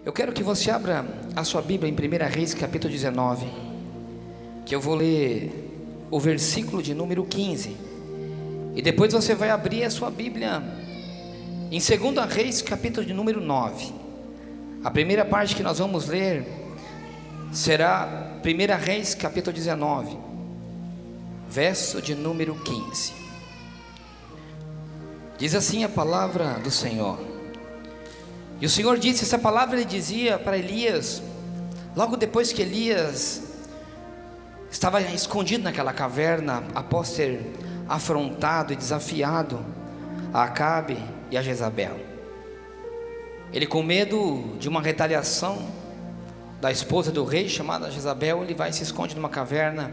Eu quero que você abra a sua Bíblia em 1 Reis capítulo 19, que eu vou ler o versículo de número 15, e depois você vai abrir a sua Bíblia em 2 Reis capítulo de número 9. A primeira parte que nós vamos ler será 1 Reis capítulo 19, verso de número 15. Diz assim a palavra do Senhor. E o Senhor disse, essa palavra ele dizia para Elias, logo depois que Elias estava escondido naquela caverna, após ter afrontado e desafiado a Acabe e a Jezabel. Ele, com medo de uma retaliação da esposa do rei, chamada Jezabel, ele vai e se esconde numa caverna.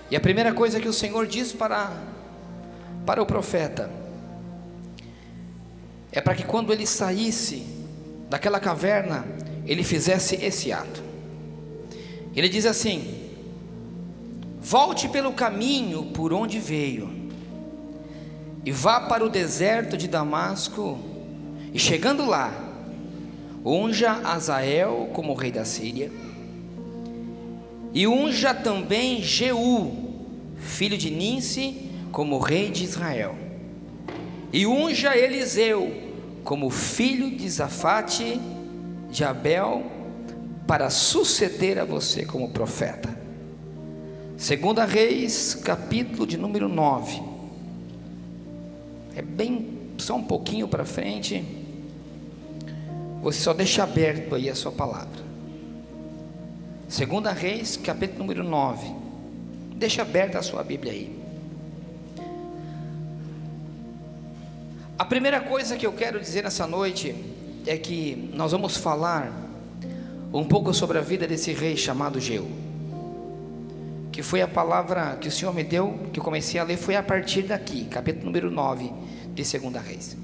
E a primeira coisa que o Senhor diz para o profeta é para que quando ele saísse daquela caverna, ele fizesse esse ato. Ele diz assim: volte pelo caminho por onde veio, e vá para o deserto de Damasco, e chegando lá, unja Azael como rei da Síria, e unja também Jeú, filho de Ninsi, como rei de Israel, e unja Eliseu como filho de Zafate de Abel, para suceder a você como profeta. 2 Reis capítulo de número 9, é bem, só um pouquinho para frente. Você só deixa aberto aí a sua palavra. 2 Reis capítulo número 9, deixa aberta a sua Bíblia aí. A primeira coisa que eu quero dizer nessa noite é que nós vamos falar um pouco sobre a vida desse rei chamado Jeú, que foi a palavra que o Senhor me deu, que eu comecei a ler, foi a partir daqui, capítulo número 9 de 2 Reis.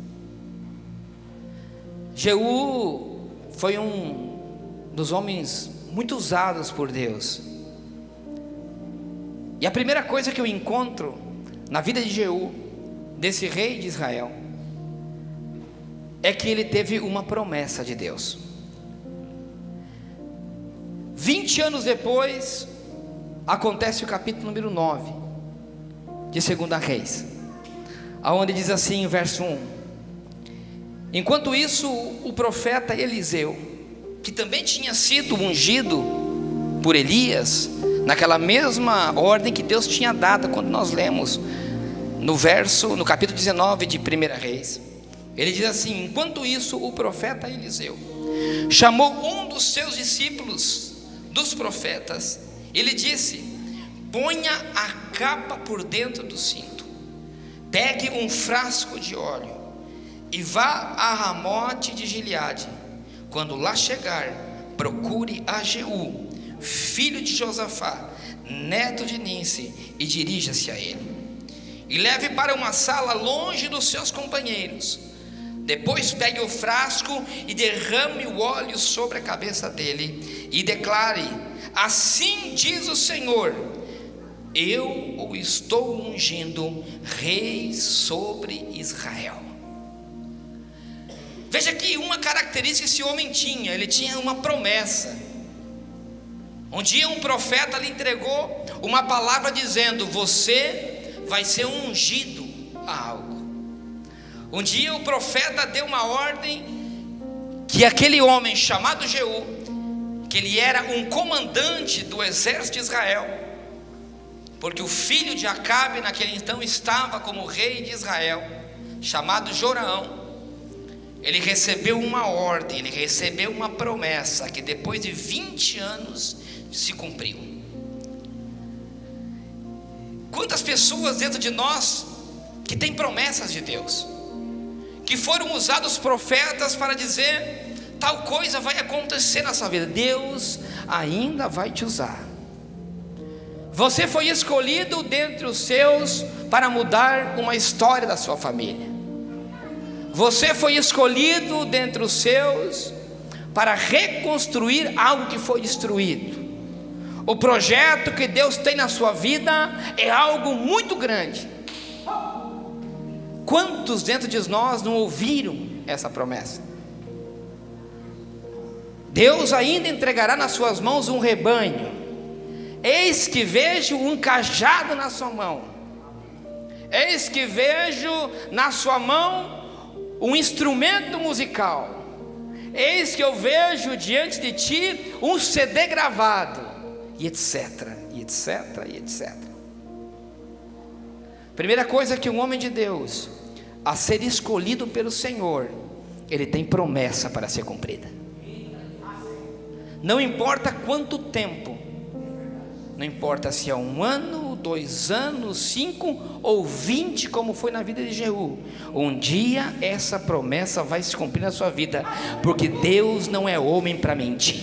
Jeú foi um dos homens muito usados por Deus, e a primeira coisa que eu encontro na vida de Jeú, desse rei de Israel, é que ele teve uma promessa de Deus. 20 anos depois, acontece o capítulo número 9 de 2 Reis, aonde diz assim, verso 1: enquanto isso, o profeta Eliseu, que também tinha sido ungido por Elias, naquela mesma ordem que Deus tinha dado, quando nós lemos no capítulo 19 de 1 Reis, ele diz assim: enquanto isso, o profeta Eliseu chamou um dos seus discípulos, dos profetas. Ele disse: ponha a capa por dentro do cinto, pegue um frasco de óleo e vá a Ramote de Gileade. Quando lá chegar, procure a Jeú, filho de Josafá, neto de Ninsi, e dirija-se a ele, e leve para uma sala longe dos seus companheiros. Depois pegue o frasco e derrame o óleo sobre a cabeça dele, e declare: assim diz o Senhor, eu o estou ungindo rei sobre Israel. Veja que uma característica esse homem tinha, ele tinha uma promessa. Um dia um profeta lhe entregou uma palavra dizendo: você vai ser ungido a algo. Um dia o profeta deu uma ordem que aquele homem chamado Jeú, que ele era um comandante do exército de Israel, porque o filho de Acabe naquele então estava como rei de Israel, chamado Joraão. Ele recebeu uma ordem, ele recebeu uma promessa que depois de 20 anos se cumpriu. Quantas pessoas dentro de nós que têm promessas de Deus, que foram usados profetas para dizer: tal coisa vai acontecer na sua vida. Deus ainda vai te usar. Você foi escolhido dentre os seus para mudar uma história da sua família. Você foi escolhido dentre os seus para reconstruir algo que foi destruído. O projeto que Deus tem na sua vida é algo muito grande. Quantos dentro de nós não ouviram essa promessa? Deus ainda entregará nas suas mãos um rebanho. Eis que vejo um cajado na sua mão. Eis que vejo na sua mão um instrumento musical. Eis que eu vejo diante de ti um CD gravado, e etc, e etc, e etc. Primeira coisa que um homem de Deus, a ser escolhido pelo Senhor, ele tem promessa para ser cumprida. Não importa quanto tempo, não importa se é 1 ano, 2 anos, 5 ou 20, como foi na vida de Jeú, um dia essa promessa vai se cumprir na sua vida, porque Deus não é homem para mentir.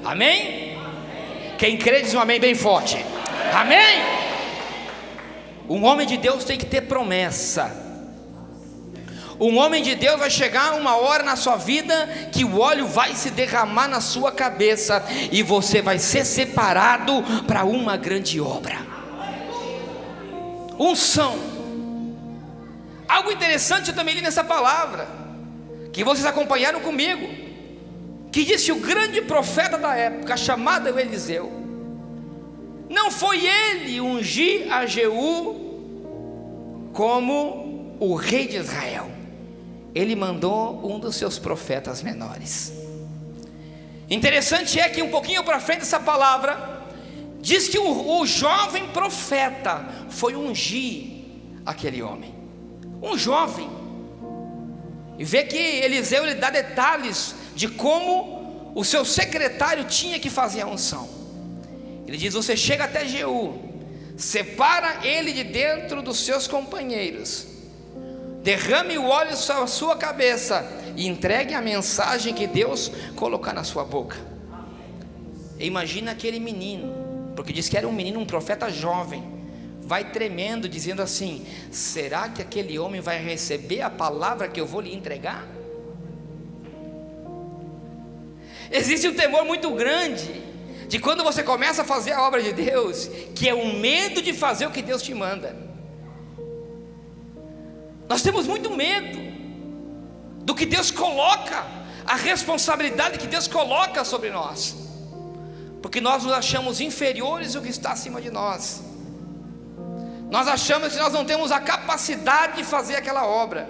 Amém? Quem crê diz um amém bem forte. Amém? Um homem de Deus tem que ter promessa. Um homem de Deus vai chegar uma hora na sua vida que o óleo vai se derramar na sua cabeça e você vai ser separado para uma grande obra. Unção. Algo interessante eu também li nessa palavra, que vocês acompanharam comigo, que disse o grande profeta da época, chamado Eliseu, não foi ele ungir a Jeú como o rei de Israel. Ele mandou um dos seus profetas menores. Interessante é que um pouquinho para frente essa palavra diz que o jovem profeta foi ungir aquele homem. Um jovem. E vê que Eliseu ele dá detalhes de como o seu secretário tinha que fazer a unção. Ele diz: você chega até Jeú, separa ele de dentro dos seus companheiros, derrame o óleo sobre a sua cabeça e entregue a mensagem que Deus colocar na sua boca. Imagina aquele menino, porque diz que era um menino, um profeta jovem, vai tremendo, dizendo assim: será que aquele homem vai receber a palavra que eu vou lhe entregar? Existe um temor muito grande de quando você começa a fazer a obra de Deus, que é o medo de fazer o que Deus te manda. Nós temos muito medo do que Deus coloca, a responsabilidade que Deus coloca sobre nós, porque nós nos achamos inferiores ao que está acima de nós. Nós achamos que nós não temos a capacidade de fazer aquela obra.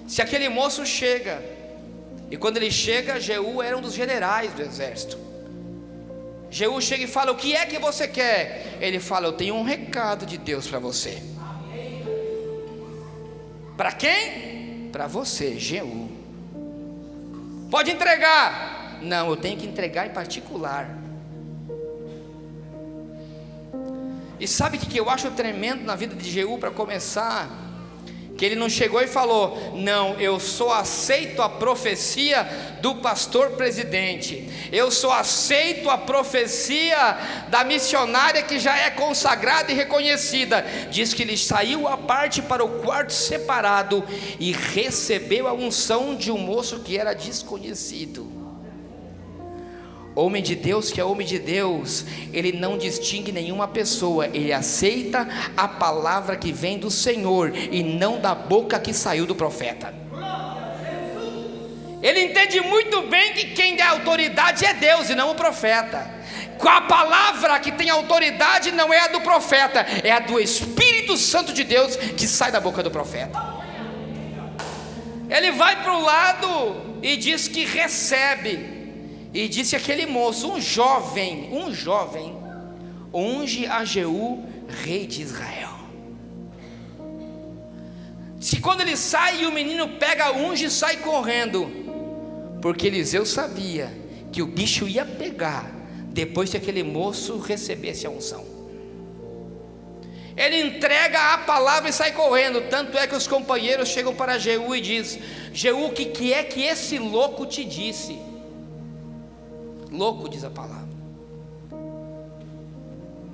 Se aquele moço chega, e quando ele chega, Jeú era um dos generais do exército. Jeú chega e fala: o que é que você quer? Ele fala: eu tenho um recado de Deus para você. Para quem? Para você, Jeú. Pode entregar. Não, eu tenho que entregar em particular. E sabe o que eu acho tremendo na vida de Jeú para começar? Que ele não chegou e falou: não, eu só aceito a profecia do pastor presidente, eu só aceito a profecia da missionária que já é consagrada e reconhecida. Diz que ele saiu à parte para o quarto separado e recebeu a unção de um moço que era desconhecido. Homem de Deus que é homem de Deus, ele não distingue nenhuma pessoa, ele aceita a palavra que vem do Senhor e não da boca que saiu do profeta. Ele entende muito bem que quem dá autoridade é Deus e não o profeta. Com a palavra que tem autoridade não é a do profeta, é a do Espírito Santo de Deus que sai da boca do profeta. Ele vai para o lado e diz que recebe. E disse aquele moço, um jovem, unge a Jeú, rei de Israel. Se quando ele sai e o menino pega, unge e sai correndo, porque Eliseu sabia que o bicho ia pegar depois que aquele moço recebesse a unção. Ele entrega a palavra e sai correndo. Tanto é que os companheiros chegam para Jeú e diz: Jeú, o que é que esse louco te disse? Louco, diz a palavra.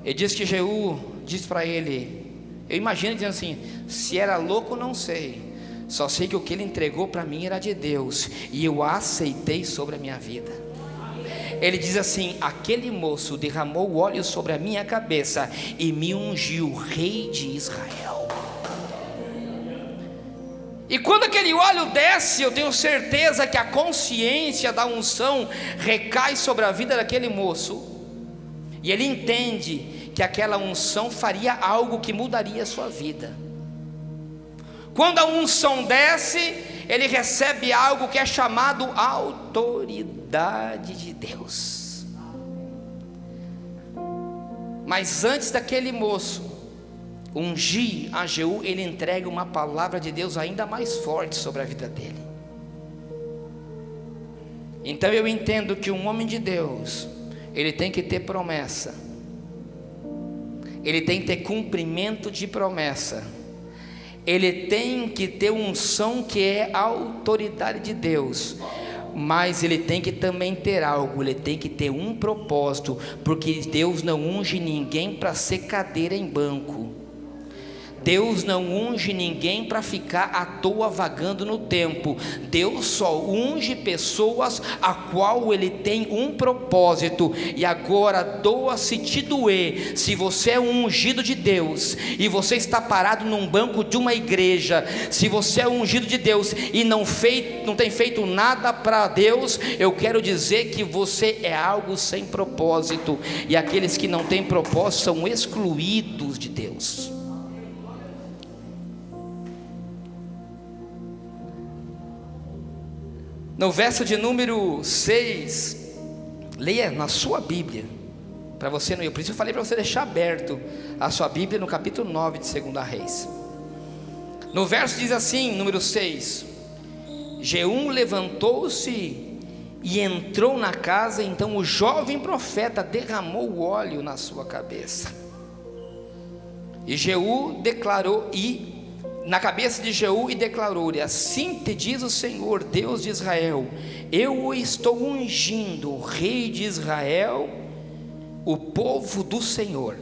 Ele diz que Jeú diz para ele, eu imagino dizendo assim: se era louco não sei, só sei que o que ele entregou para mim era de Deus, e eu a aceitei sobre a minha vida. Ele diz assim: aquele moço derramou o óleo sobre a minha cabeça e me ungiu rei de Israel. E quando aquele óleo desce, eu tenho certeza que a consciência da unção recai sobre a vida daquele moço, e ele entende que aquela unção faria algo que mudaria a sua vida. Quando a unção desce, ele recebe algo que é chamado autoridade de Deus. Mas antes daquele moço ungir a Jeú, ele entrega uma palavra de Deus ainda mais forte sobre a vida dele. Então eu entendo que um homem de Deus, ele tem que ter promessa, ele tem que ter cumprimento de promessa, ele tem que ter unção, que é a autoridade de Deus, mas ele tem que também ter algo, ele tem que ter um propósito, porque Deus não unge ninguém para ser cadeira em banco. Deus não unge ninguém para ficar à toa vagando no tempo. Deus só unge pessoas a qual Ele tem um propósito. E agora doa-se te doer, se você é um ungido de Deus e você está parado num banco de uma igreja, se você é um ungido de Deus e não tem feito nada para Deus, eu quero dizer que você é algo sem propósito, e aqueles que não têm propósito são excluídos de Deus. No verso de número 6, leia na sua Bíblia, para você não ir. Por isso eu falei para você deixar aberto a sua Bíblia no capítulo 9 de 2 Reis. No verso diz assim, número 6: Jeú levantou-se e entrou na casa. Então o jovem profeta derramou o óleo na sua cabeça. E Jeú declarou, na cabeça de Jeú, e declarou-lhe: assim te diz o Senhor, Deus de Israel, eu o estou ungindo, rei de Israel, o povo do Senhor.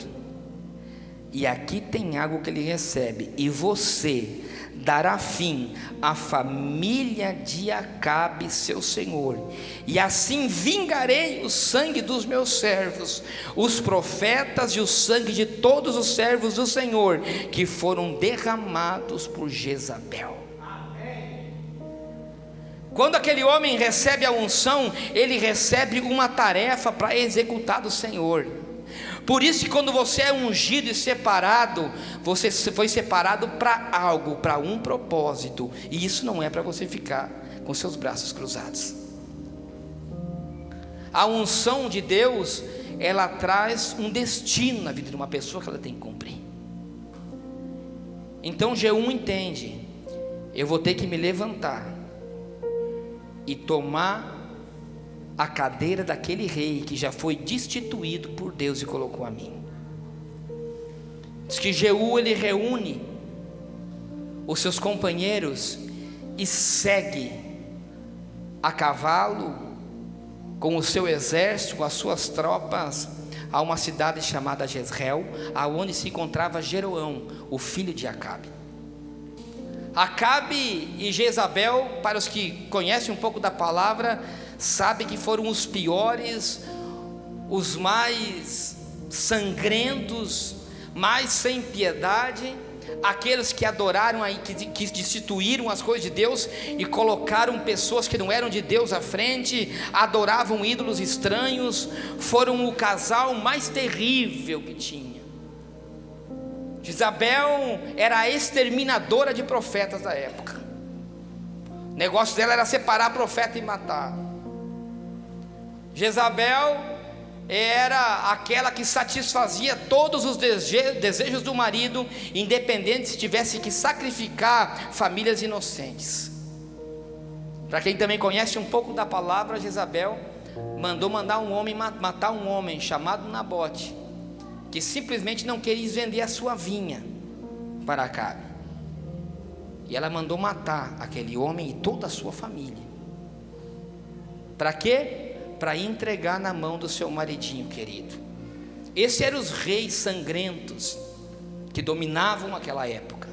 E aqui tem algo que ele recebe: e você dará fim à família de Acabe, seu senhor, e assim vingarei o sangue dos meus servos, os profetas, e o sangue de todos os servos do Senhor, que foram derramados por Jezabel. Quando aquele homem recebe a unção, ele recebe uma tarefa para executar do Senhor. Por isso que quando você é ungido e separado, você foi separado para algo, para um propósito, e isso não é para você ficar com seus braços cruzados. A unção de Deus, ela traz um destino na vida de uma pessoa que ela tem que cumprir. Então Jeú entende: eu vou ter que me levantar e tomar a cadeira daquele rei que já foi destituído por Deus e colocou a mim. Diz que Jeú, ele reúne os seus companheiros e segue a cavalo com o seu exército, com as suas tropas, a uma cidade chamada Jezreel, aonde se encontrava Jeroão, o filho de Acabe. Acabe e Jezabel, para os que conhecem um pouco da palavra, sabe que foram os piores, os mais sangrentos, mais sem piedade, aqueles que adoraram, que destituíram as coisas de Deus e colocaram pessoas que não eram de Deus à frente, adoravam ídolos estranhos, foram o casal mais terrível que tinha. Jezabel era a exterminadora de profetas da época. O negócio dela era separar profeta e matar. Jezabel era aquela que satisfazia todos os desejos do marido, independente se tivesse que sacrificar famílias inocentes. Para quem também conhece um pouco da palavra, Jezabel mandou matar um homem chamado Nabote, que simplesmente não queria vender a sua vinha para Acabe. E ela mandou matar aquele homem e toda a sua família. Para quê? Para entregar na mão do seu maridinho querido. Esses eram os reis sangrentos que dominavam aquela época.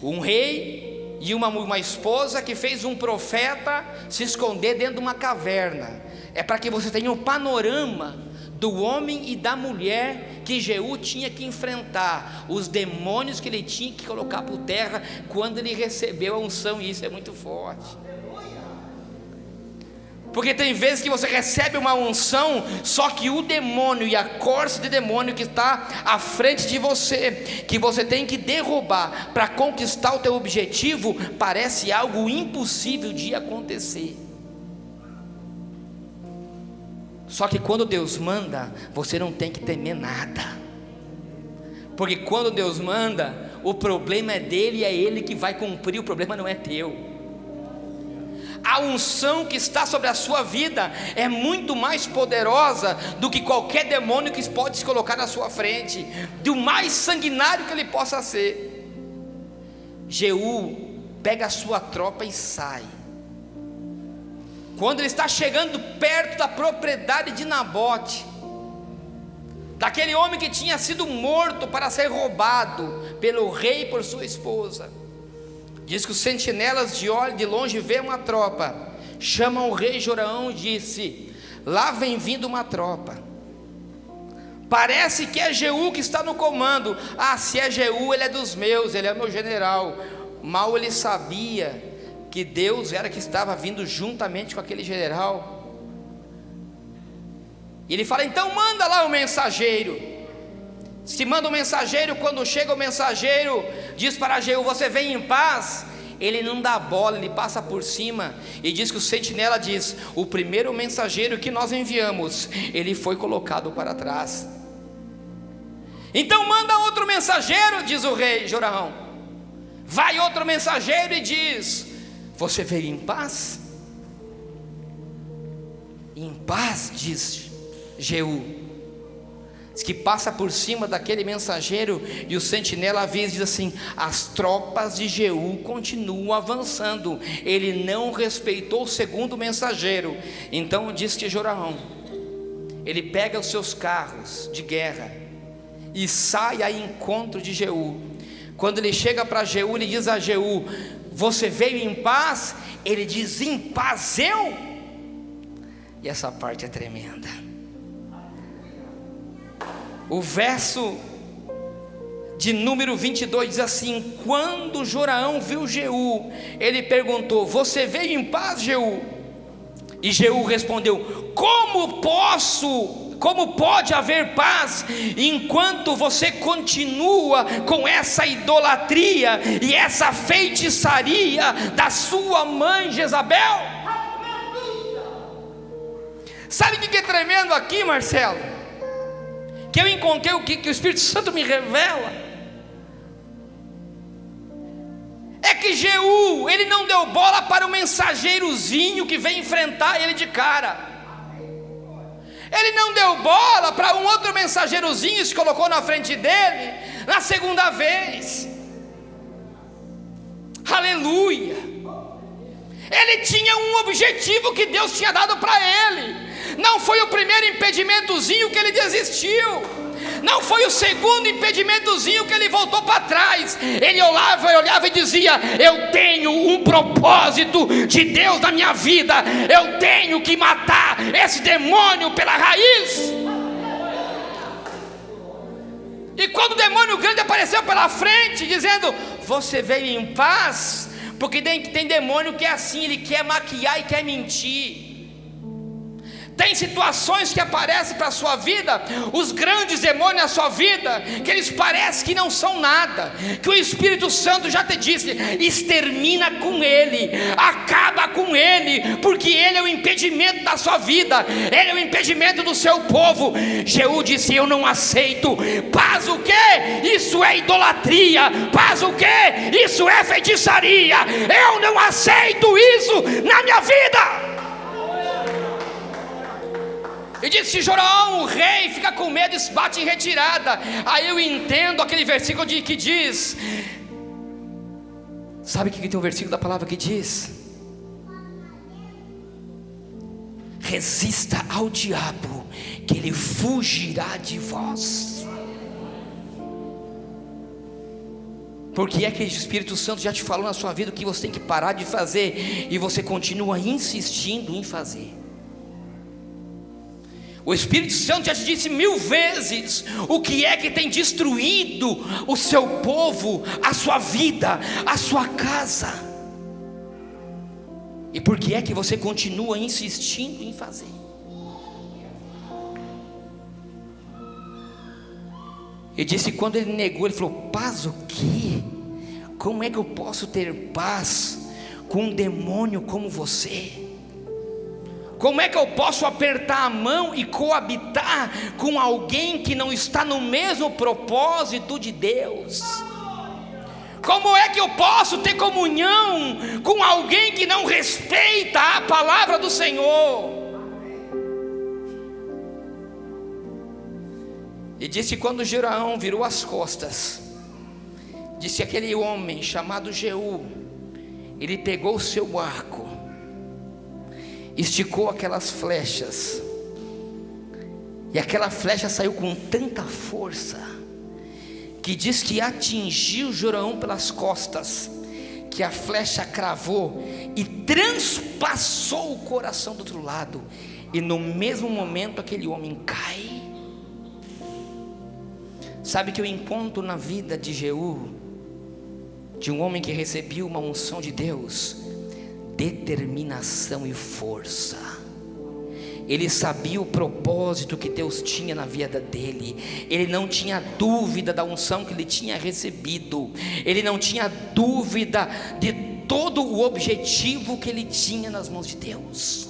Um rei e uma esposa que fez um profeta se esconder dentro de uma caverna. É para que você tenha um panorama do homem e da mulher que Jeú tinha que enfrentar, os demônios que ele tinha que colocar por terra quando ele recebeu a unção. E isso é muito forte, porque tem vezes que você recebe uma unção, só que o demônio e a corça de demônio que está à frente de você, que você tem que derrubar para conquistar o teu objetivo, parece algo impossível de acontecer. Só que quando Deus manda, você não tem que temer nada, porque quando Deus manda, o problema é dele e é ele que vai cumprir, o problema não é teu. A unção que está sobre a sua vida é muito mais poderosa do que qualquer demônio que pode se colocar na sua frente, do mais sanguinário que ele possa ser. Jeú pega a sua tropa e sai. Quando ele está chegando perto da propriedade de Nabote, daquele homem que tinha sido morto para ser roubado pelo rei e por sua esposa, diz que os sentinelas de longe vê uma tropa, chamam o rei Joraão e disse: lá vem vindo uma tropa, parece que é Jeú que está no comando. Ah, se é Jeú, ele é dos meus, ele é meu general. Mal ele sabia que Deus era que estava vindo juntamente com aquele general. E ele fala: então manda lá o mensageiro. Se manda o mensageiro, quando chega o mensageiro, diz para Jeú: você vem em paz? Ele não dá bola, ele passa por cima, e diz que o sentinela diz: o primeiro mensageiro que nós enviamos, ele foi colocado para trás. Então manda outro mensageiro, diz o rei Joraão. Vai outro mensageiro e diz: você veio em paz? Em paz, diz Jeú. Diz que passa por cima daquele mensageiro, e o sentinela avisa e diz assim: as tropas de Jeú continuam avançando. Ele não respeitou o segundo mensageiro. Então diz que Joraão, ele pega os seus carros de guerra e sai a encontro de Jeú. Quando ele chega para Jeú, ele diz a Jeú: você veio em paz? Ele diz: em paz eu? E essa parte é tremenda. O verso de número 22 diz assim: quando Joraão viu Jeú, ele perguntou: você veio em paz, Jeú? E Jeú respondeu: como pode haver paz enquanto você continua com essa idolatria e essa feitiçaria da sua mãe Jezabel? Sabe o que é tremendo aqui, Marcelo? Que eu encontrei, que o Espírito Santo me revela, é que Jeú, ele não deu bola para o mensageirozinho que vem enfrentar ele de cara. Ele não deu bola para um outro mensageirozinho que se colocou na frente dele na segunda vez. Aleluia. Ele tinha um objetivo que Deus tinha dado para ele. Não foi o primeiro impedimentozinho que ele desistiu, não foi o segundo impedimentozinho que ele voltou para trás. Ele olhava e dizia: eu tenho um propósito de Deus na minha vida, eu tenho que matar esse demônio pela raiz. E quando o demônio grande apareceu pela frente, dizendo: você veio em paz? Porque tem demônio que é assim, ele quer maquiar e quer mentir. Tem situações que aparecem para a sua vida, os grandes demônios na sua vida, que eles parecem que não são nada, que o Espírito Santo já te disse: extermina com ele, acaba com ele, porque ele é o impedimento da sua vida, ele é o impedimento do seu povo. Jeú disse: eu não aceito. Paz o quê? Isso é idolatria. Paz o quê? Isso é feitiçaria. Eu não aceito isso na minha vida. E disse Joraão, o rei fica com medo e se bate em retirada. Aí eu entendo aquele versículo que diz, sabe o que tem um versículo da palavra que diz? Resista ao diabo, que ele fugirá de vós. Porque é que o Espírito Santo já te falou na sua vida o que você tem que parar de fazer, e você continua insistindo em fazer. O Espírito Santo já te disse 1000 vezes o que é que tem destruído o seu povo, a sua vida, a sua casa. E por que é que você continua insistindo em fazer? Ele disse, quando ele negou, ele falou: paz o quê? Como é que eu posso ter paz com um demônio como você? Como é que eu posso apertar a mão e coabitar com alguém que não está no mesmo propósito de Deus? Como é que eu posso ter comunhão com alguém que não respeita a palavra do Senhor? E disse, quando Jeroão virou as costas, disse, aquele homem chamado Jeú, ele pegou o seu arco, esticou aquelas flechas, e aquela flecha saiu com tanta força, que diz que atingiu Jeroão pelas costas, que a flecha cravou e transpassou o coração do outro lado, e no mesmo momento aquele homem cai. Sabe que eu encontro na vida de Jeú, de um homem que recebeu uma unção de Deus, determinação e força. Ele sabia o propósito que Deus tinha na vida dele. Ele não tinha dúvida da unção que ele tinha recebido. Ele não tinha dúvida de todo o objetivo que ele tinha nas mãos de Deus.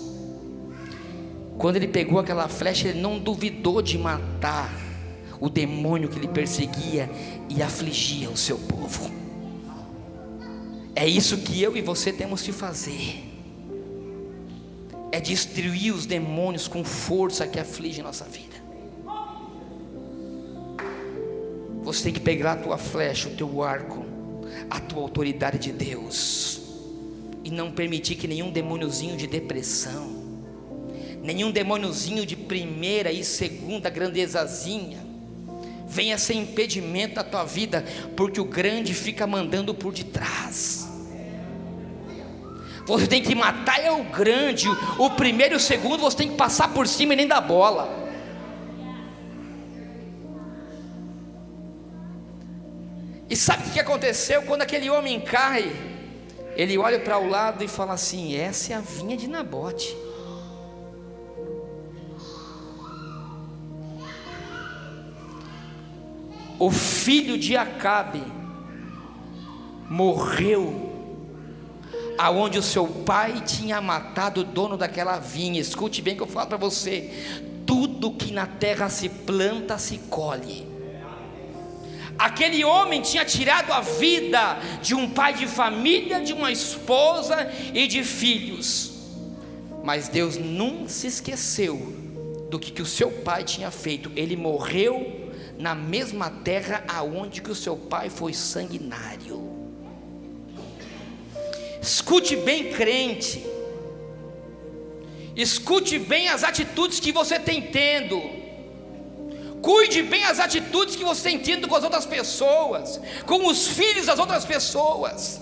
Quando ele pegou aquela flecha, ele não duvidou de matar o demônio que ele perseguia e afligia o seu povo. É isso que eu e você temos que fazer. É destruir os demônios com força que afligem nossa vida. Você tem que pegar a tua flecha, o teu arco, a tua autoridade de Deus, e não permitir que nenhum demôniozinho de depressão, nenhum demôniozinho de primeira e segunda grandezazinha venha ser impedimento da tua vida, porque o grande fica mandando por detrás. Você tem que matar o grande, o primeiro e o segundo você tem que passar por cima e nem dar bola. E sabe o que aconteceu? Quando aquele homem cai, ele olha para o lado e fala assim: essa é a vinha de Nabote. O filho de Acabe morreu aonde o seu pai tinha matado o dono daquela vinha. Escute bem que eu falo para você: tudo que na terra se planta se colhe. Aquele homem tinha tirado a vida de um pai de família, de uma esposa e de filhos, mas Deus não se esqueceu do que o seu pai tinha feito. Ele morreu na mesma terra aonde que o seu pai foi sanguinário. Escute bem, crente, escute bem as atitudes que você tem tendo, cuide bem as atitudes que você tem tido com as outras pessoas, com os filhos das outras pessoas,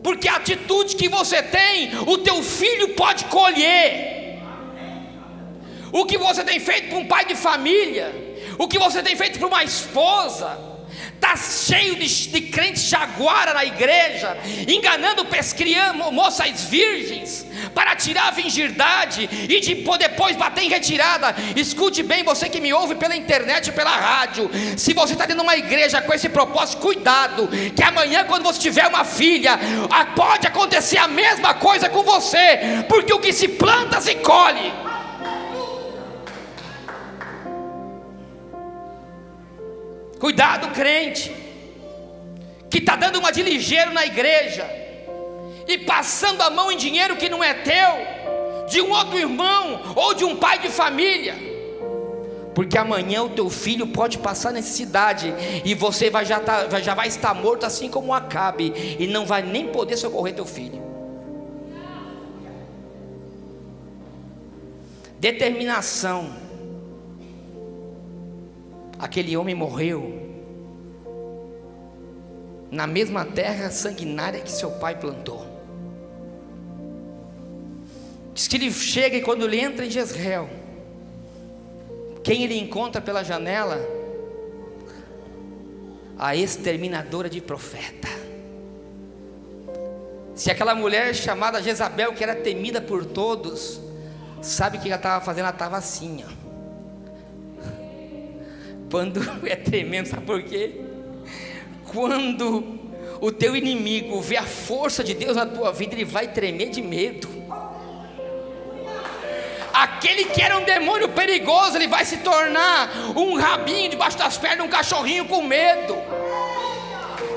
porque a atitude que você tem, o teu filho pode colher. O que você tem feito para um pai de família, o que você tem feito para uma esposa, está cheio de crente jaguara na igreja, enganando moças virgens, para tirar a virgindade e depois bater em retirada. Escute bem, você que me ouve pela internet e pela rádio, se você está dentro de uma igreja com esse propósito, cuidado, que amanhã quando você tiver uma filha, pode acontecer a mesma coisa com você, porque o que se planta se colhe. Cuidado, crente, que está dando uma de ligeiro na igreja, e passando a mão em dinheiro que não é teu, de um outro irmão, ou de um pai de família, porque amanhã o teu filho pode passar necessidade, e você já vai estar morto assim como Acabe, e não vai nem poder socorrer teu filho. Determinação. Aquele homem morreu na mesma terra sanguinária que seu pai plantou. Diz que ele chega, e quando ele entra em Jezreel, quem ele encontra pela janela? A exterminadora de profeta. Se aquela mulher chamada Jezabel, que era temida por todos, sabe o que ela estava fazendo? Ela estava assim, ó. Quando é tremendo, sabe por quê? Quando o teu inimigo vê a força de Deus na tua vida, ele vai tremer de medo. Aquele que era um demônio perigoso, ele vai se tornar um rabinho debaixo das pernas, um cachorrinho com medo.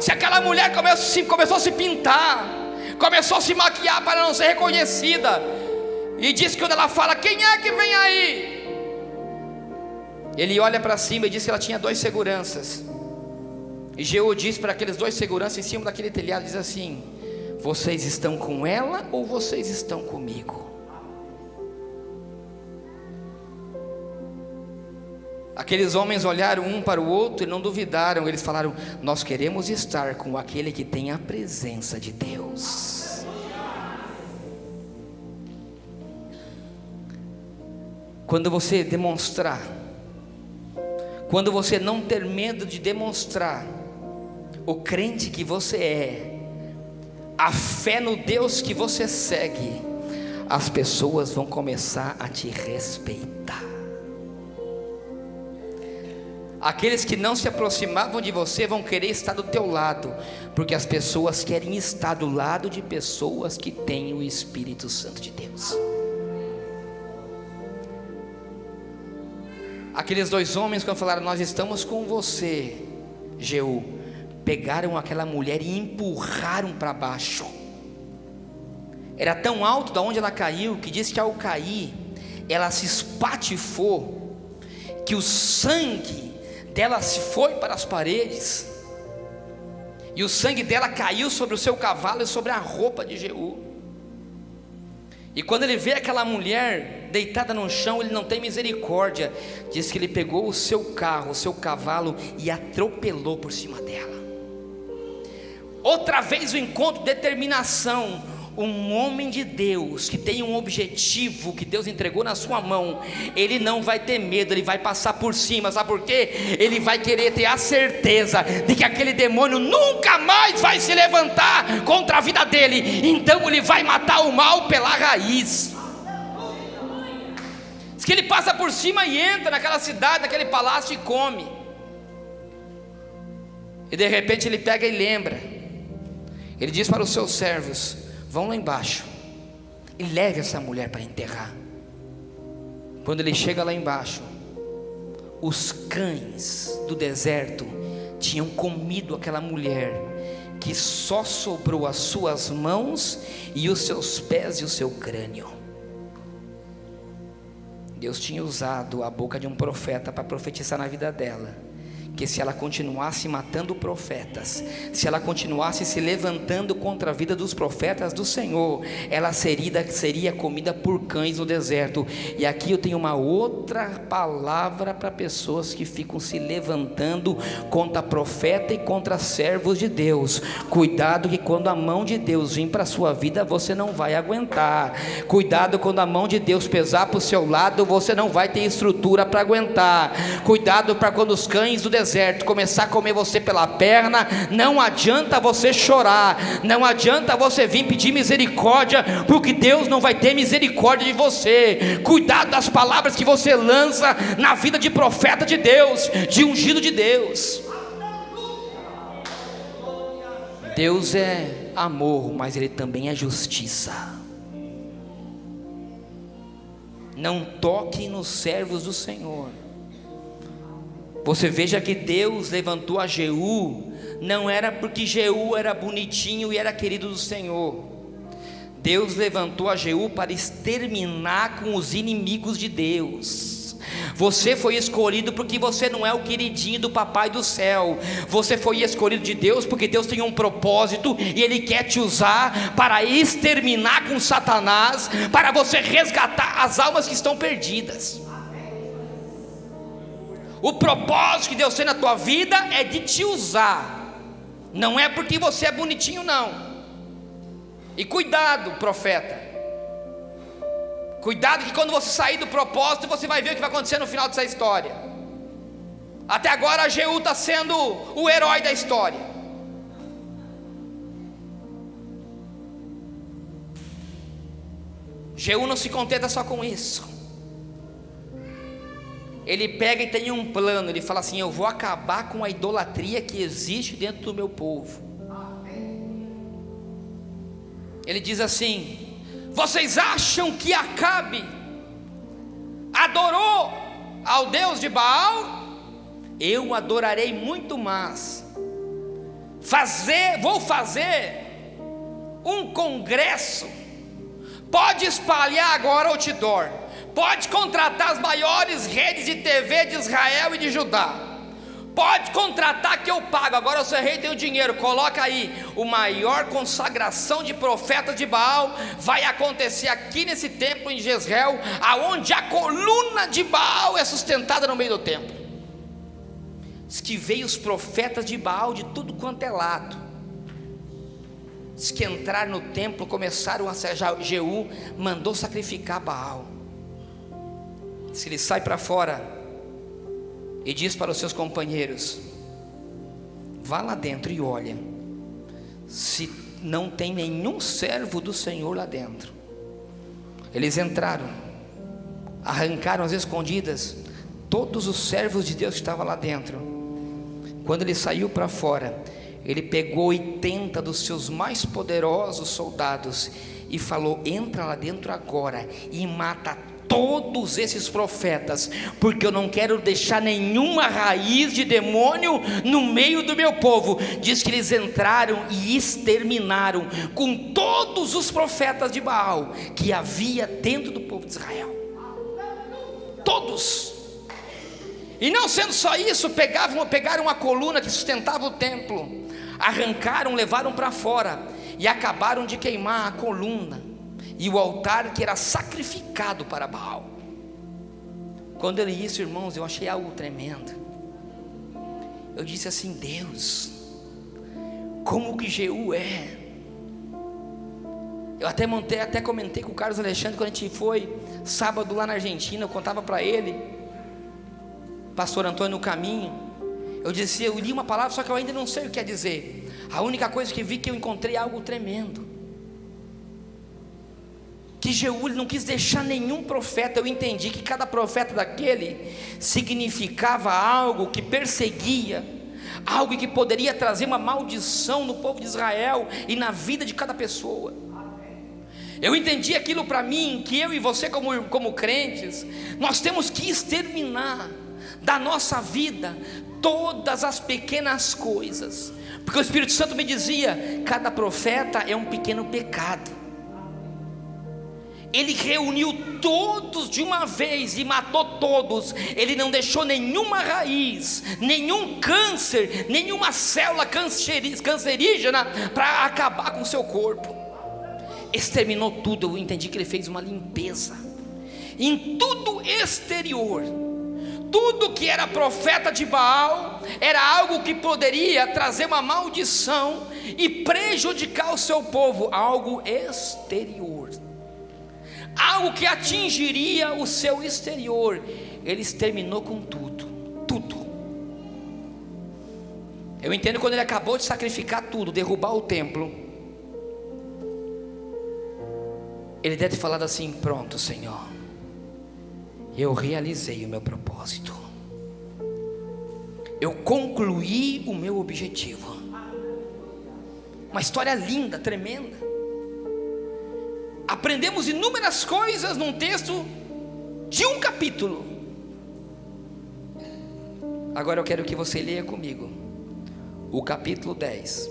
Se aquela mulher começou a se pintar, começou a se maquiar para não ser reconhecida, e diz que quando ela fala: quem é que vem aí? Ele olha para cima e diz que ela tinha 2 seguranças. E Jeú diz para aqueles 2 seguranças em cima daquele telhado, diz assim: vocês estão com ela ou vocês estão comigo? Aqueles homens olharam um para o outro e não duvidaram. Eles falaram: nós queremos estar com aquele que tem a presença de Deus. Quando você demonstrar, quando você não ter medo de demonstrar o crente que você é, a fé no Deus que você segue, as pessoas vão começar a te respeitar. Aqueles que não se aproximavam de você vão querer estar do teu lado, porque as pessoas querem estar do lado de pessoas que têm o Espírito Santo de Deus. Aqueles 2 homens, quando falaram: nós estamos com você, Jeú, pegaram aquela mulher e empurraram para baixo. Era tão alto da onde ela caiu, que diz que ao cair, ela se espatifou, que o sangue dela se foi para as paredes, e o sangue dela caiu sobre o seu cavalo e sobre a roupa de Jeú. E quando ele vê aquela mulher deitada no chão, ele não tem misericórdia. Diz que ele pegou o seu carro, o seu cavalo, e atropelou por cima dela. Outra vez o encontro, determinação. Um homem de Deus que tem um objetivo que Deus entregou na sua mão, ele não vai ter medo, ele vai passar por cima. Sabe por quê? Ele vai querer ter a certeza de que aquele demônio nunca mais vai se levantar contra a vida dele. Então ele vai matar o mal pela raiz. Diz que ele passa por cima e entra naquela cidade, naquele palácio, e come. E de repente ele pega e lembra. Ele diz para os seus servos: vão lá embaixo e leve essa mulher para enterrar. Quando ele chega lá embaixo, os cães do deserto tinham comido aquela mulher, que só sobrou as suas mãos e os seus pés e o seu crânio. Deus tinha usado a boca de um profeta para profetizar na vida dela, que se ela continuasse matando profetas, se ela continuasse se levantando contra a vida dos profetas do Senhor, ela seria comida por cães no deserto. E aqui eu tenho uma outra palavra para pessoas que ficam se levantando contra profeta e contra servos de Deus. Cuidado que quando a mão de Deus vir para a sua vida, você não vai aguentar. Cuidado quando a mão de Deus pesar para o seu lado, você não vai ter estrutura para aguentar. Cuidado para quando os cães do deserto começar a comer você pela perna, não adianta você chorar, não adianta você vir pedir misericórdia, porque Deus não vai ter misericórdia de você. Cuidado das palavras que você lança na vida de profeta de Deus, de ungido de Deus. Deus é amor, mas Ele também é justiça. Não toque nos servos do Senhor. Você veja que Deus levantou a Jeú, não era porque Jeú era bonitinho e era querido do Senhor. Deus levantou a Jeú para exterminar com os inimigos de Deus. Você foi escolhido porque você não é o queridinho do papai do céu. Você foi escolhido de Deus porque Deus tem um propósito e Ele quer te usar para exterminar com Satanás, para você resgatar as almas que estão perdidas. O propósito que Deus tem na tua vida é de te usar, não é porque você é bonitinho não. E cuidado, profeta, Cuidado que quando você sair do propósito, você vai ver o que vai acontecer no final dessa história. Até agora Jeú está sendo o herói da história. Jeú não se contenta só com isso. Ele pega e tem um plano. Ele fala assim: eu vou acabar com a idolatria que existe dentro do meu povo. Ele diz assim: vocês acham que Acabe adorou ao Deus de Baal? Eu adorarei muito mais. Vou fazer um congresso. Pode espalhar agora outdoor. Pode contratar as maiores redes de TV de Israel e de Judá. Pode contratar que eu pago. Agora eu sou rei, tenho dinheiro. Coloca aí: o maior consagração de profetas de Baal vai acontecer aqui nesse templo em Jezreel, aonde a coluna de Baal é sustentada no meio do templo. Diz que veio os profetas de Baal de tudo quanto é lado. Diz que entraram no templo, começaram a assajar. Jeú mandou sacrificar Baal. Se ele sai para fora e diz para os seus companheiros: vá lá dentro e olha se não tem nenhum servo do Senhor lá dentro. Eles entraram, arrancaram às escondidas todos os servos de Deus que estavam lá dentro. Quando ele saiu para fora, ele pegou 80 dos seus mais poderosos soldados e falou: entra lá dentro agora e mata todos esses profetas, porque eu não quero deixar nenhuma raiz de demônio no meio do meu povo. Diz que eles entraram e exterminaram com todos os profetas de Baal que havia dentro do povo de Israel. Todos. E não sendo só isso, pegaram a coluna que sustentava o templo, arrancaram, levaram para fora e acabaram de queimar a coluna e o altar que era sacrificado para Baal. Quando eu li isso, irmãos, eu achei algo tremendo. Eu disse assim: Deus, como que Jeú é? Eu até comentei com o Carlos Alexandre quando a gente foi sábado lá na Argentina. Eu contava para ele, pastor Antônio, no caminho, eu disse: eu li uma palavra, só que eu ainda não sei o que quer dizer. A única coisa que vi, que eu encontrei algo tremendo, que Jeú não quis deixar nenhum profeta. Eu entendi que cada profeta daquele significava algo que perseguia, algo que poderia trazer uma maldição no povo de Israel e na vida de cada pessoa. Eu entendi aquilo para mim, que eu e você como crentes, nós temos que exterminar da nossa vida todas as pequenas coisas, porque o Espírito Santo me dizia: cada profeta é um pequeno pecado. Ele reuniu todos de uma vez e matou todos. Ele não deixou nenhuma raiz, nenhum câncer, nenhuma célula cancerígena para acabar com o seu corpo. Exterminou tudo. Eu entendi que ele fez uma limpeza em tudo exterior. Tudo que era profeta de Baal era algo que poderia trazer uma maldição e prejudicar o seu povo. Algo exterior, algo que atingiria o seu exterior. Ele exterminou com tudo. Eu entendo quando ele acabou de sacrificar tudo, derrubar o templo, ele deve ter falado assim: pronto, Senhor, eu realizei o meu propósito, eu concluí o meu objetivo. Uma história linda, tremenda. Aprendemos inúmeras coisas num texto de um capítulo. Agora eu quero que você leia comigo o capítulo 10.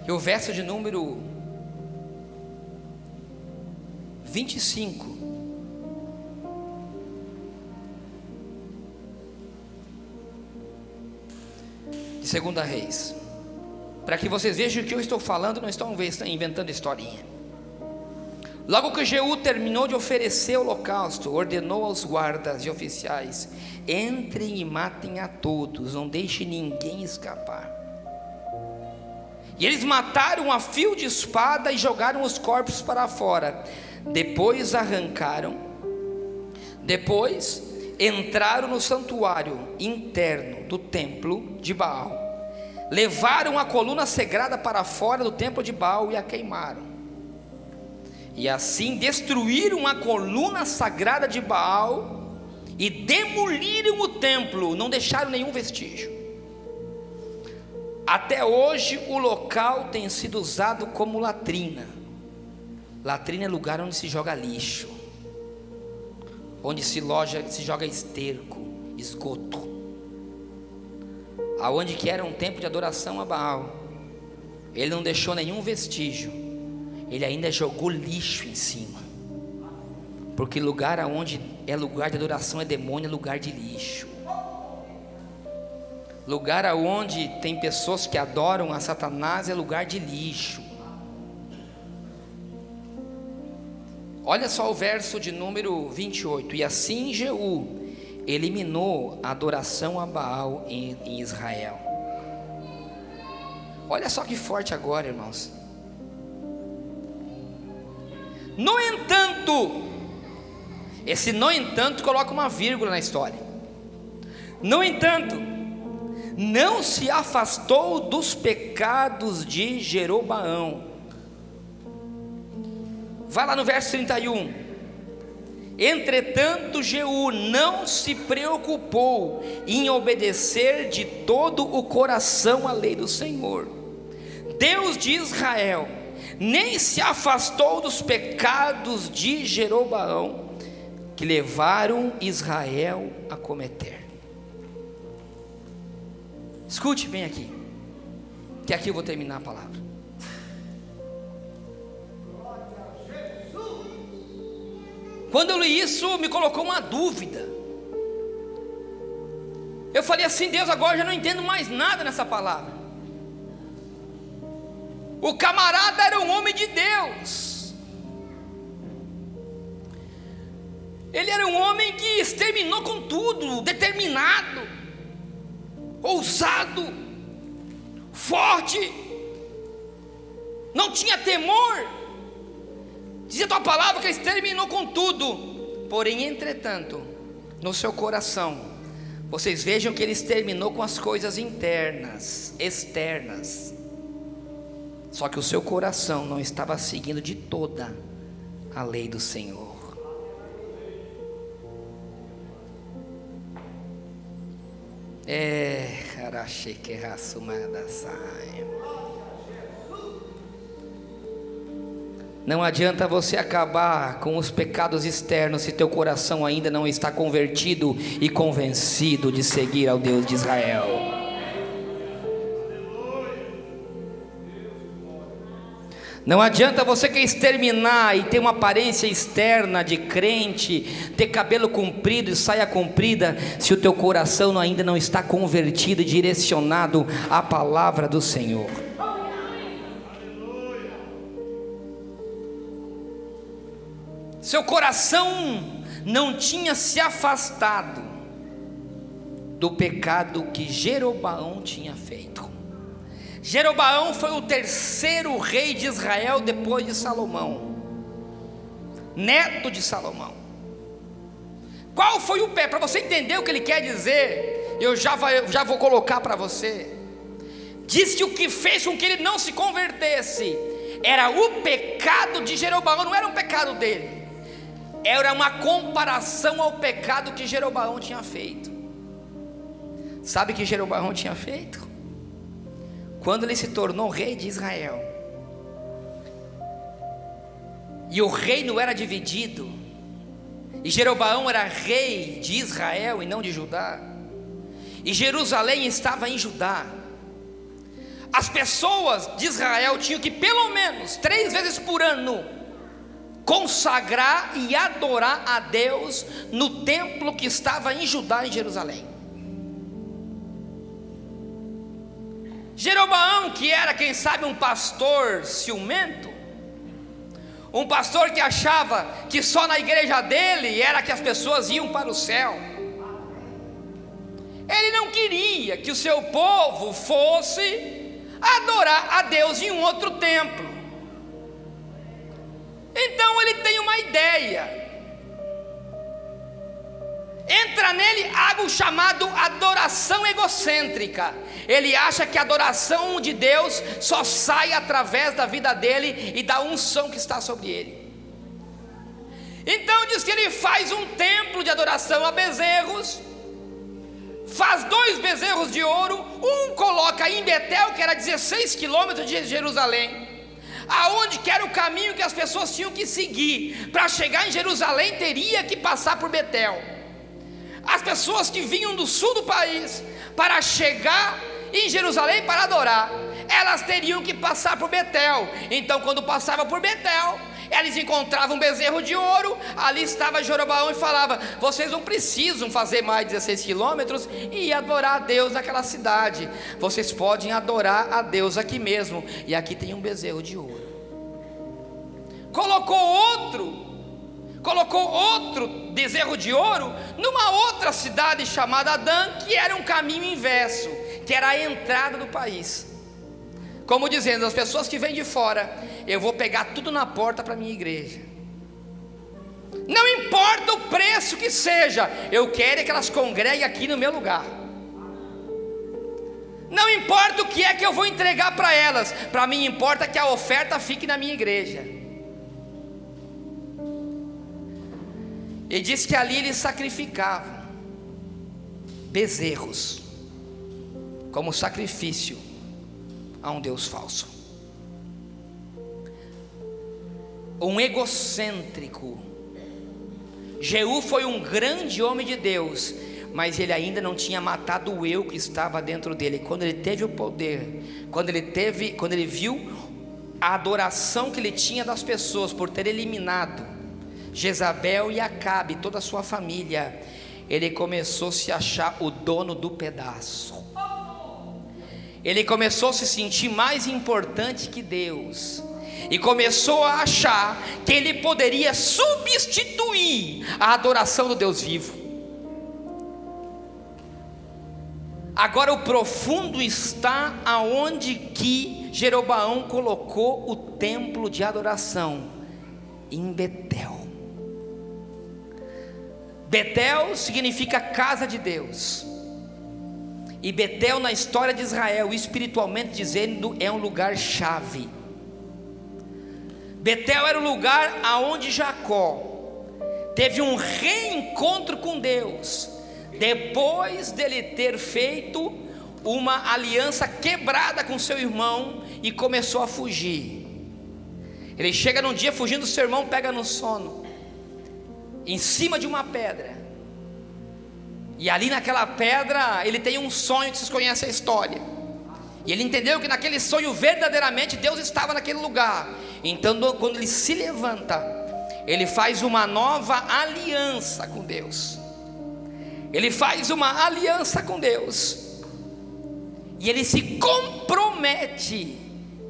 E o verso de número 25. De 2 Reis. Para que vocês vejam que eu estou falando, não estou inventando historinha. Logo que Jeú terminou de oferecer o holocausto, ordenou aos guardas e oficiais: entrem e matem a todos, não deixe ninguém escapar. E eles mataram a fio de espada e jogaram os corpos para fora. Depois entraram no santuário interno do templo de Baal. Levaram a coluna sagrada para fora do templo de Baal e a queimaram. E assim destruíram a coluna sagrada de Baal e demoliram o templo, não deixaram nenhum vestígio. Até hoje o local tem sido usado como latrina. Latrina é lugar onde se joga lixo, onde se joga esterco, esgoto. Aonde que era um templo de adoração a Baal, ele não deixou nenhum vestígio, ele ainda jogou lixo em cima. Porque lugar aonde é lugar de adoração é demônio, é lugar de lixo. Lugar aonde tem pessoas que adoram a Satanás é lugar de lixo. Olha só o verso de número 28. E assim Jeú eliminou a adoração a Baal em Israel. Olha só que forte agora, irmãos. No entanto, esse no entanto coloca uma vírgula na história. No entanto, não se afastou dos pecados de Jeroboão. Vai lá no verso 31. Entretanto, Jeú não se preocupou em obedecer de todo o coração à lei do Senhor, Deus de Israel, nem se afastou dos pecados de Jeroboão, que levaram Israel a cometer. Escute bem aqui, que aqui eu vou terminar a palavra. Quando eu li isso, me colocou uma dúvida. Eu falei assim: Deus, agora eu já não entendo mais nada nessa palavra. O camarada era um homem de Deus. Ele era um homem que exterminou com tudo, determinado, ousado, forte, não tinha temor. Diz a tua palavra que ele exterminou com tudo. Porém, entretanto, no seu coração, vocês vejam que ele exterminou com as coisas internas, externas. Só que o seu coração não estava seguindo de toda a lei do Senhor. Não adianta você acabar com os pecados externos se teu coração ainda não está convertido e convencido de seguir ao Deus de Israel. Não adianta você querer exterminar e ter uma aparência externa de crente, ter cabelo comprido e saia comprida, se o teu coração ainda não está convertido e direcionado à palavra do Senhor. Seu coração não tinha se afastado do pecado que Jeroboão tinha feito. Jeroboão foi o terceiro rei de Israel depois de Salomão, neto de Salomão. Qual foi o pé? Para você entender o que ele quer dizer, eu já vou colocar para você. Diz que o que fez com que ele não se convertesse era o pecado de Jeroboão, não era um pecado dele, era uma comparação ao pecado que Jeroboão tinha feito. Sabe o que Jeroboão tinha feito? Quando ele se tornou rei de Israel, e o reino era dividido, e Jeroboão era rei de Israel e não de Judá, e Jerusalém estava em Judá, as pessoas de Israel tinham que pelo menos 3 vezes por ano consagrar e adorar a Deus no templo que estava em Judá, em Jerusalém. Jeroboão, que era, quem sabe, um pastor ciumento, um pastor que achava que só na igreja dele era que as pessoas iam para o céu. Ele não queria que o seu povo fosse adorar a Deus em um outro templo. Então ele tem uma ideia. Entra nele algo chamado adoração egocêntrica. Ele acha que a adoração de Deus só sai através da vida dele e da unção que está sobre ele. Então diz que ele faz um templo de adoração a bezerros, faz 2 bezerros de ouro, um coloca em Betel, que era 16 quilômetros de Jerusalém, aonde que era o caminho que as pessoas tinham que seguir. Para chegar em Jerusalém teria que passar por Betel. As pessoas que vinham do sul do país para chegar em Jerusalém para adorar, elas teriam que passar por Betel. Então quando passava por Betel, eles encontravam um bezerro de ouro, ali estava Jeroboão e falava: vocês não precisam fazer mais 16 quilômetros e adorar a Deus naquela cidade, vocês podem adorar a Deus aqui mesmo, e aqui tem um bezerro de ouro. Colocou outro bezerro de ouro numa outra cidade chamada Adã, que era um caminho inverso, que era a entrada do país, como dizendo: as pessoas que vêm de fora, eu vou pegar tudo na porta para a minha igreja, não importa o preço que seja, eu quero que elas congreguem aqui no meu lugar, não importa o que é que eu vou entregar para elas, para mim importa que a oferta fique na minha igreja. E diz que ali eles sacrificavam bezerros como sacrifício a um Deus falso. Um egocêntrico. Jeú foi um grande homem de Deus, mas ele ainda não tinha matado o eu que estava dentro dele. Quando ele teve o poder, quando ele viu a adoração que ele tinha das pessoas por ter eliminado Jezabel e Acabe, toda a sua família, ele começou a se achar o dono do pedaço. Ele começou a se sentir mais importante que Deus, e começou a achar que ele poderia substituir a adoração do Deus vivo. Agora o profundo está aonde que Jeroboão colocou o templo de adoração, em Betel. Betel significa casa de Deus, e Betel na história de Israel, espiritualmente dizendo, é um lugar chave. Betel era o lugar aonde Jacó teve um reencontro com Deus, depois dele ter feito uma aliança quebrada com seu irmão e começou a fugir. Ele chega num dia fugindo do seu irmão, pega no sono, em cima de uma pedra, e ali naquela pedra ele tem um sonho, que vocês conhecem a história, e ele entendeu que naquele sonho verdadeiramente Deus estava naquele lugar. Então quando ele se levanta, ele faz uma nova aliança com Deus. Ele faz uma aliança com Deus, e ele se compromete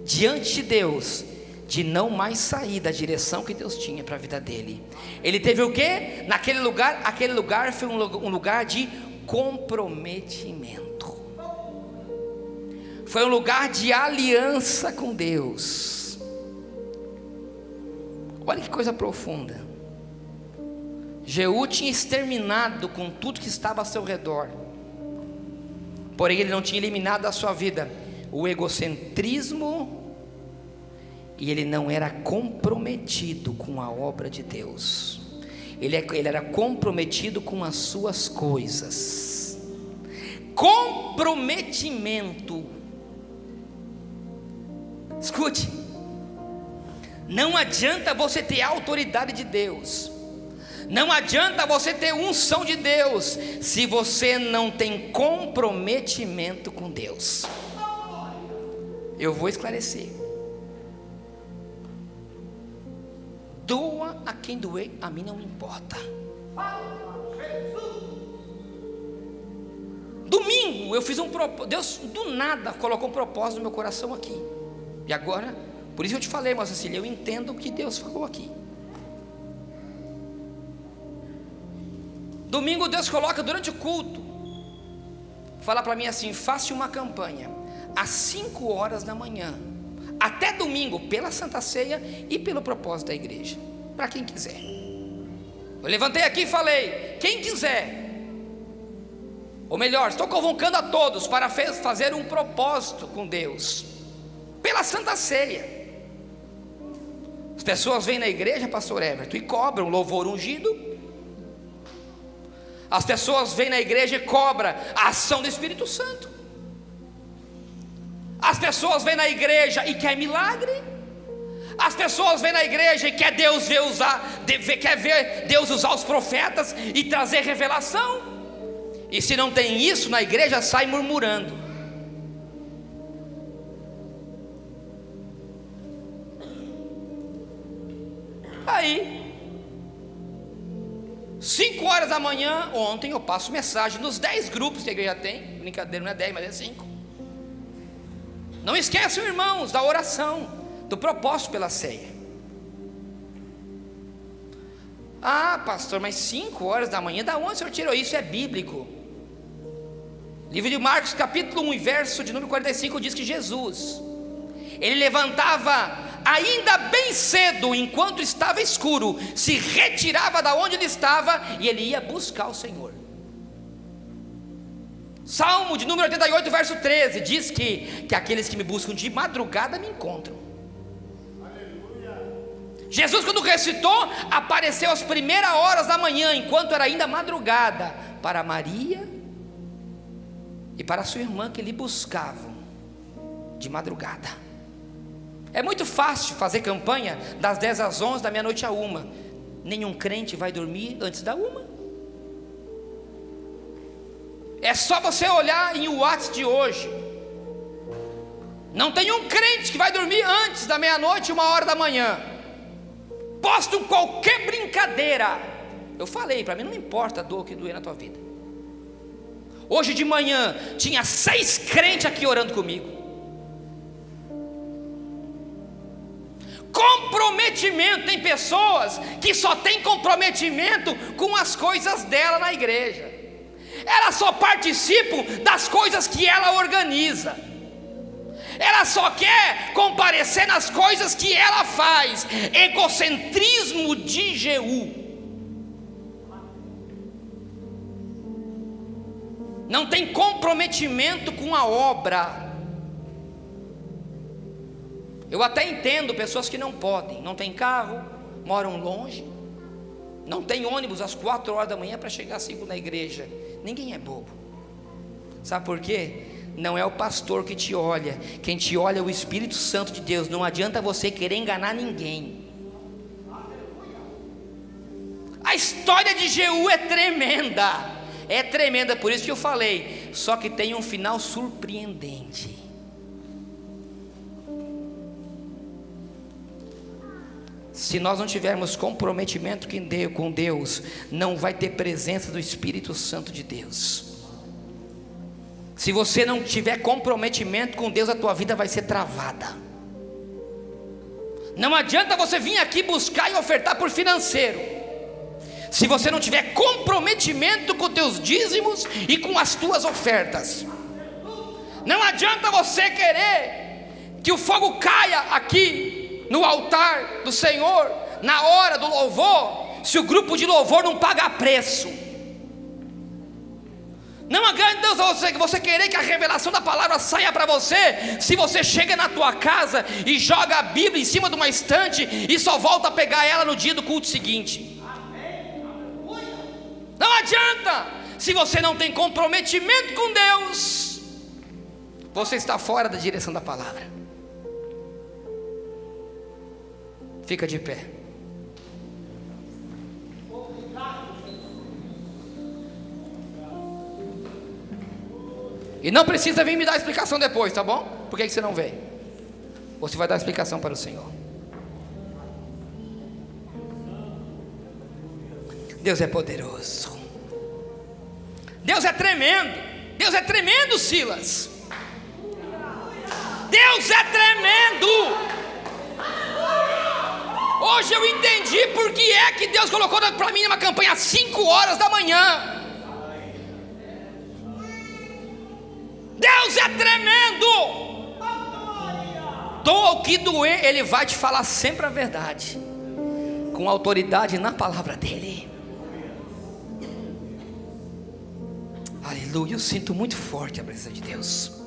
diante de Deus de não mais sair da direção que Deus tinha para a vida dele. Ele teve o quê? Naquele lugar, aquele lugar foi um lugar de comprometimento, foi um lugar de aliança com Deus. Olha que coisa profunda. Jeú tinha exterminado com tudo que estava ao seu redor, porém ele não tinha eliminado da sua vida o egocentrismo, e ele não era comprometido com a obra de Deus. Ele era comprometido com as suas coisas. Comprometimento. Escute, não adianta você ter a autoridade de Deus, não adianta você ter unção de Deus, se você não tem comprometimento com Deus. Eu vou esclarecer. Doa a quem doer, a mim não me importa. Domingo eu fiz um propósito, Deus do nada colocou um propósito no meu coração aqui. E agora, por isso eu te falei, irmã Cecília, eu entendo o que Deus falou aqui. Domingo Deus coloca durante o culto, fala para mim assim: faça uma campanha, às 5 horas da manhã, até domingo, pela Santa Ceia e pelo propósito da igreja, para quem quiser. Eu levantei aqui e falei: quem quiser, ou melhor, estou convocando a todos para fazer um propósito com Deus, pela Santa Ceia. As pessoas vêm na igreja, pastor Everton, e cobram louvor ungido. As pessoas vêm na igreja e cobram a ação do Espírito Santo. As pessoas vêm na igreja e quer milagre. As pessoas vêm na igreja e quer ver Deus usar os profetas e trazer revelação. E se não tem isso na igreja, sai murmurando. Aí, 5 horas da manhã, ontem eu passo mensagem nos 10 grupos que a igreja tem. Brincadeira, não é 10, mas é 5. Não esqueçam, irmãos, da oração, do propósito pela ceia. Ah, pastor, mas 5 horas da manhã, da onde o senhor tirou isso? É bíblico. Livro de Marcos, capítulo 1, verso de número 45, diz que Jesus, ele levantava ainda bem cedo, enquanto estava escuro, se retirava da onde ele estava e ele ia buscar o Senhor. Salmo de número 88, verso 13, diz que aqueles que me buscam de madrugada me encontram. Aleluia. Jesus, quando recitou, apareceu às primeiras horas da manhã, enquanto era ainda madrugada, para Maria e para sua irmã, que lhe buscavam de madrugada. É muito fácil fazer campanha das 10 às 11, da meia-noite à 1. Nenhum crente vai dormir antes da 1. É só você olhar em WhatsApp de hoje. Não tem um crente que vai dormir antes da meia-noite, 1h da manhã. Postam qualquer brincadeira. Eu falei, para mim não importa a dor que doer na tua vida. Hoje de manhã tinha 6 crentes aqui orando comigo. Comprometimento. Tem pessoas que só têm comprometimento com as coisas dela na igreja. Elas só participam das coisas que ela organiza. Ela só quer comparecer nas coisas que ela faz. Egocentrismo de Jeú. Não tem comprometimento com a obra. Eu até entendo pessoas que não podem, não tem carro, moram longe, não tem ônibus às 4 horas da manhã para chegar às 5 na igreja. Ninguém é bobo. Sabe por quê? Não é o pastor que te olha, quem te olha é o Espírito Santo de Deus. Não adianta você querer enganar ninguém. A história de Jeú é tremenda, por isso que eu falei, só que tem um final surpreendente. Se nós não tivermos comprometimento com Deus, não vai ter presença do Espírito Santo de Deus. Se você não tiver comprometimento com Deus, a tua vida vai ser travada. Não adianta você vir aqui buscar e ofertar por financeiro, se você não tiver comprometimento com teus dízimos e com as tuas ofertas. Não adianta você querer que o fogo caia aqui no altar do Senhor, na hora do louvor, se o grupo de louvor não pagar preço. Não adianta você querer que a revelação da palavra saia para você, se você chega na tua casa e joga a Bíblia em cima de uma estante e só volta a pegar ela no dia do culto seguinte. Não adianta, se você não tem comprometimento com Deus, você está fora da direção da palavra. Fica de pé. E não precisa vir me dar explicação depois, tá bom? Por que você não veio? Você vai dar explicação para o Senhor. Deus é poderoso. Deus é tremendo. Deus é tremendo, Silas. Deus é tremendo. Hoje eu entendi por que é que Deus colocou para mim uma campanha às 5 horas da manhã. Deus Deus é tremendo. Doa o que doer, Ele vai te falar sempre a verdade, com autoridade na palavra dEle. Aleluia, eu sinto muito forte a presença de Deus.